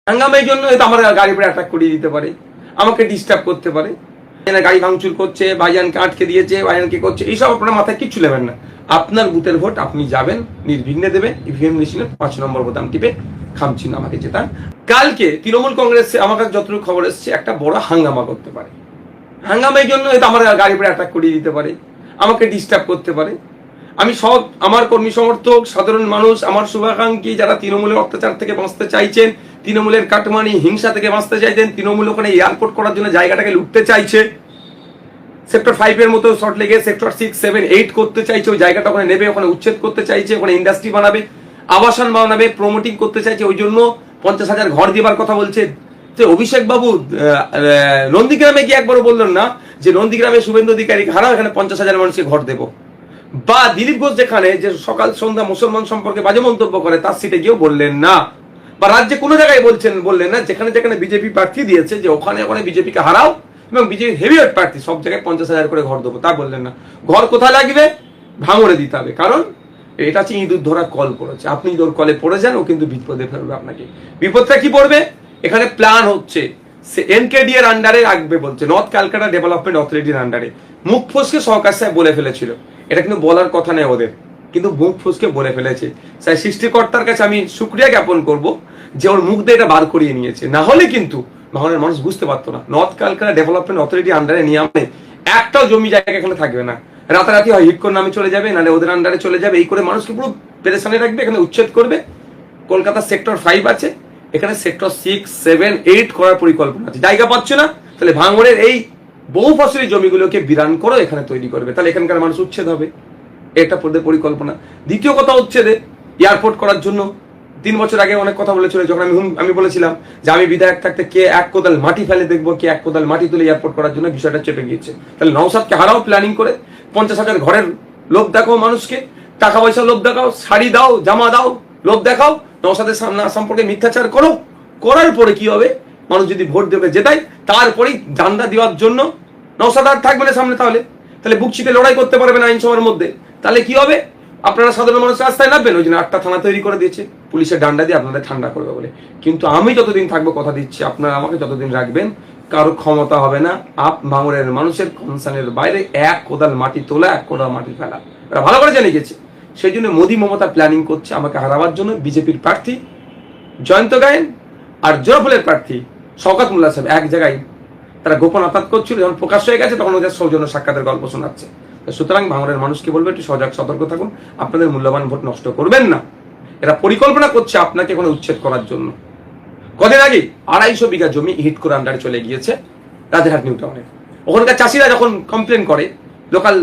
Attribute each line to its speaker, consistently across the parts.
Speaker 1: হাঙ্গামের জন্য হয়তো আমার গাড়ি পরে অ্যাটাক করিয়ে দিতে পারে, আমাকে ডিস্টার্ব করতে পারে, গাড়ি ভাঙচুর করছে, ভাইজানকে আটকে দিয়েছে, ভাইজানকে করছে, এইসব আপনার মাথায় কিচ্ছু নেবেন না। আপনার বুথের ভোট আপনি যাবেন, নির্বিঘ্নে দেবেন, ইভিএম মেশিনে 5 নম্বর বোতাম টিপে খামচিহ্ন আমাকে জেতান। কালকে তৃণমূল কংগ্রেস আমার কাছে যতটুকু খবর এসছে একটা বড় হাঙ্গামা করতে পারে। হাঙ্গামের জন্য হয়তো আমার গাড়ি পরে অ্যাটাক করিয়ে দিতে পারে, আমাকে ডিস্টার্ব করতে পারে। আমি সব আমার কর্মী সমর্থক, সাধারণ মানুষ, আমার শুভাকাঙ্ক্ষী যারা তৃণমূলের অত্যাচার থেকে বাঁচতে চাইছেন, তৃণমূলের কাটমানি হিংসা থেকে বাঁচতে চাইছেন, তৃণমূল ওখানে এয়ারপোর্ট করার জন্য জায়গাটাকে লুটতে চাইছে, সেক্টর 5 এর মতো শর্ট লেগে সেক্টর 6, 7, 8 করতে চাইছে, ওই জায়গাটা ওখানে নেবে, ওখানে উচ্ছেদ করতে চাইছে, ওখানে ইন্ডাস্ট্রি বানাবে, আবাসন বানাবে, প্রমোটিং করতে চাইছে, ওই জন্য 50,000 ঘর দেবার কথা বলছে। তো অভিষেক বাবু নন্দীগ্রামে গিয়ে একবারও বললেন না যে নন্দীগ্রামে শুভেন্দু অধিকারীকে হারাও, এখানে 50,000 মানুষকে ঘর দেবো। বা দিলীপ ঘোষ যেখানে যে সকাল সন্ধ্যা মুসলমান সম্পর্কে বাজে মন্তব্য করে তার সিটে গিয়েও বললেন না, বা রাজ্যে কোনো জায়গায় বললেন না যেখানে যেখানে বিজেপি প্রার্থী দিয়েছে যে ওখানে ওখানে বিজেপিকে হারাও এবং বিজেপি হেভিওয়েট প্রার্থী সব জায়গায় 50,000 করে ঘর দেবো, তা বললেন না। ঘর কোথায় লাগবে? ভাঙড়ে দিতে হবে, কারণ এটা হচ্ছে ইঁদুর ধরা কল পড়েছে। আপনি ইঁদুর কলে পড়ে যান, ও কিন্তু বিপদে ফেলবে আপনাকে। বিপদটা কি পড়বে? এখানে প্ল্যান হচ্ছে এনকেডি এর আন্ডারে রাখবে বলছে, নর্থ ক্যালকাটা ডেভেলপমেন্ট অথরিটির আন্ডারে। মুখ ফসকে সরকার সাহেব বলে ফেলেছিল, এটা কিন্তু বলার কথা নেই ওদের, কিন্তু মুখ ফুসকে বলে ফেলেছে। তাই সৃষ্টিকর্তার কাছে আমি শুকরিয়া জ্ঞাপন করব যে ওর মুখ দিয়ে এটা বার করিয়ে নিয়েছে, না হলে কিন্তু ভাঙনের মানুষ বুঝতে পারতো না। নর্থ ক্যালকাটা ডেভেলপমেন্ট অথরিটি আন্ডারে নিয়ে আমলে একটাও জমি জায়গা এখানে থাকবে না, রাতারাতি হয় হিটকোর নামে চলে যাবে, নাহলে ওদের আন্ডারে চলে যাবে। এই করে মানুষকে পুরো পেরেশানি রাখবে, এখানে উচ্ছেদ করবে। কলকাতা সেক্টর 5 আছে, এখানে সেক্টর 6, 7, 8 করার পরিকল্পনা আছে। জায়গা পাচ্ছে না, তাহলে ভাঙনের এই বহু ফসলি জমিগুলোকে বিরান করে এখানে তৈরি করবে, তাহলে এখানকার মানুষ উচ্ছেদ হবে। এটা পরিকল্পনা। দ্বিতীয় কথা হচ্ছে যে এয়ারপোর্ট করার জন্য 3 বছর আগে অনেক কথা বলেছিল, যখন আমি বলেছিলাম যে আমি বিধায়ক থাকতে কে 1 কোদাল মাটি ফেলে দেখবো, কে 1 কোদাল মাটি তুলে এয়ারপোর্ট করার জন্য, বিষয়টা চেপে গিয়েছে। তাহলে নওশাদকে হারাও প্ল্যানিং করে, 50,000 ঘরের লোভ দেখাও মানুষকে, টাকা পয়সা লোভ দেখাও, শাড়ি দাও, জামা দাও, লোভ দেখাও, নওশাদের সম্পর্কে মিথ্যাচার করো। করার পরে কি হবে? মানুষ যদি ভোট দেবে জেতায়, তারপরেই জান্ডা দেওয়ার জন্য নওশাদ আর থাকবে না সামনে। তাহলে বুক চিপে লড়াই করতে পারবে না আইনসভার মধ্যে। তাহলে কি হবে? আপনারা সাধারণ মানুষ রাস্তায় নামবেন, ওই জন্য 8টা থানা তৈরি করে দিয়েছে, পুলিশের ডান্ডা দিয়ে আপনাদের ঠান্ডা করবে বলে। কিন্তু আমি যতদিন থাকবো, কথা দিচ্ছি, আপনারা আমাকে যতদিন রাখবেন, কারো ক্ষমতা হবে না ভাঙড়ের মানুষের কনসার্নের বাইরে 1 কোদাল মাটি তোলা, 1 কোদাল মাটি ফেলা। এরা ভালো করে জেনে গেছে। সেই জন্য মোদী মমতা প্ল্যানিং করছে আমাকে হারাবার জন্য। বিজেপির প্রার্থী জয়ন্ত গায়েন আর জোড়াফুলের প্রার্থী শওকত মোল্লা সাহেব এক জায়গায় তারা গোপন আঘাত করছিল, যখন প্রকাশ হয়ে গেছে তখন ওদের সৌজন্য সাক্ষাতের গল্প শোনাচ্ছে। সুতরাং ভাঙড়ের মানুষকে বলবে একটু সজাগ সতর্ক থাকুন, আপনাদের মূল্যবান ভোট নষ্ট করবেন না। এরা পরিকল্পনা করছে আপনাকে এখানে উচ্ছেদ করার জন্য। কদিন আগে 250 বিঘা জমি হিটকোর আন্ডারে চলে গিয়েছে রাজারহাট নিউ টাউনে। ওখানকার চাষিরা যখন কমপ্লেন করে লোকাল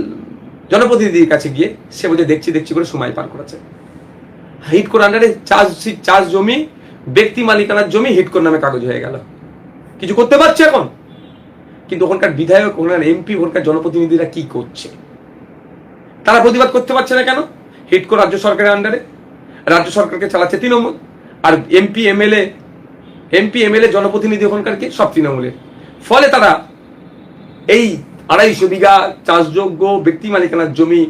Speaker 1: জনপ্রতিনিধির কাছে গিয়ে, সে বলছে দেখছি করে সময় পার করেছে। হিটকোর আন্ডারে চাষ জমি, ব্যক্তি মালিকানার জমি হিটকোর নামে কাগজ হয়ে গেল, কিছু করতে পারছে এখন। কিন্তু ওখানকার বিধায়ক, ওখানকার এমপি, ওখানকার জনপ্রতিনিধিরা কি করছে? তারা প্রতিবাদ করতে পারছে না কেন? হিটকো রাজ্য সরকারের আন্ডারে, রাজ্য সরকারকে চালাচ্ছে তৃণমূল, আর এমপি এমএলএ জনপ্রতিনিধি ওখানকার কি সব তৃণমূলের। ফলে তারা এই 250 বিঘা চাষযোগ্য ব্যক্তি মালিকানার জমি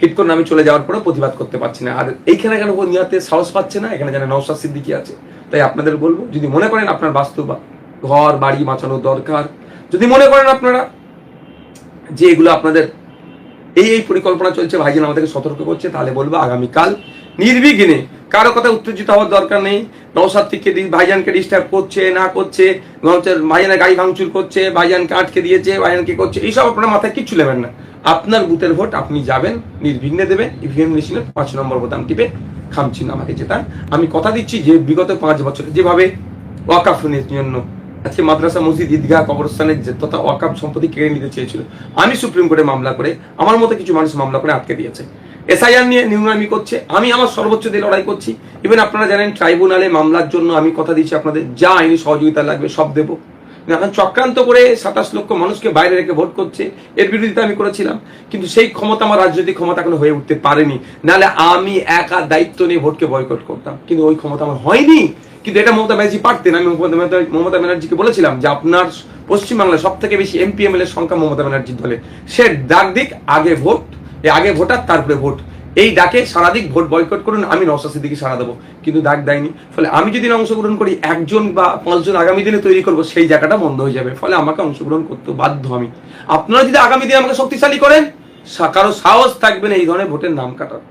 Speaker 1: হিটকোর নামে চলে যাওয়ার পরে প্রতিবাদ করতে পারছে না। আর এইখানে কেন নিয়াতে সাহস পাচ্ছে না? এখানে যেন নওশাদ সিদ্দিকী আছে। তাই আপনাদের বলবো, যদি মনে করেন আপনার বাস্তব ঘর বাড়ি বাঁচানো দরকার, যদি মনে করেন আপনারা যে এগুলো আপনাদের এই পরিকল্পনা চলছে, ভাইজান আমাদেরকে সতর্ক করছে, তাহলে বলবো আগামীকাল নির্বিঘ্নে, কারো কথা উত্তেজিত হওয়ার দরকার নেই। নওশাদ থেকে ভাইজানকে ডিস্টার্ব করছে না করছে, ভাইজানের গাড়ি ভাঙচুর করছে, ভাইজানকে আটকে দিয়েছে, ভাইজানকে করছে, এইসব আপনার মাথায় কিচ্ছু নেবেন না। আপনার বুথের ভোট আপনি যাবেন, নির্বিঘ্নে দেবেন, ইভিএম মেশিনে 5 নম্বর বোতাম টিপে খামচিহ্ন আমাকে জেতান। আমি কথা দিচ্ছি যে বিগত 5 বছরে যেভাবে ওয়াকাফ জন্য আজকে মাদ্রাসা, মসজিদ, ঈদগাহ, কবরস্থানের তথা ওয়াকাফ সম্পত্তি কেড়ে নিতে চেয়েছিল, আমি সুপ্রিম কোর্টে মামলা করে, আমার মতো কিছু মানুষ মামলা করে আটকে দিয়েছে। এসআইআর নিয়ে নিউনামি করছে, আমি আমার সর্বোচ্চ দিয়ে লড়াই করছি। ইভেন আপনারা জানেন ট্রাইব্যুনালে মামলার জন্য আমি কথা দিচ্ছি আপনাদের যা আইনি সহযোগিতা লাগবে সব দেবো। এখন চক্রান্ত করে 27 লক্ষ মানুষকে বাইরে রেখে ভোট করছে, এর বিরোধিতা আমি করেছিলাম, কিন্তু সেই ক্ষমতা, আমার রাজনৈতিক ক্ষমতা এখনো হয়ে উঠতে পারেনি। নাহলে আমি একা দায়িত্ব নিয়ে ভোটকে বয়কট করতাম, কিন্তু ওই ক্ষমতা আমার হয়নি। কিন্তু এটা মমতা ব্যানার্জি পারতেন। আমি মমতা ব্যানার্জিকে বলেছিলাম যে আপনার পশ্চিমবাংলায় সব থেকে বেশি এমপি এমএলএ সংখ্যা মমতা ব্যানার্জির দলে, সে ডাক দিক, আগে ভোট, আগে ভোটার তারপরে ভোট। এই ডাকে সারাদিক ভোট বয়কট করুন, আমি নওশাদ সিদ্দিকী সাড়া দেবো, কিন্তু ডাক দেয়নি। ফলে আমি যদি না অংশগ্রহণ করি, 1 বা 5 জন আগামী দিনে তৈরি করবো, সেই জায়গাটা বন্ধ হয়ে যাবে। ফলে আমাকে অংশগ্রহণ করতে বাধ্য আমি। আপনারা যদি আগামী দিনে আমাকে শক্তিশালী করেন, কারো সাহস থাকবে না এই ধরনের ভোটের নাম কাটার।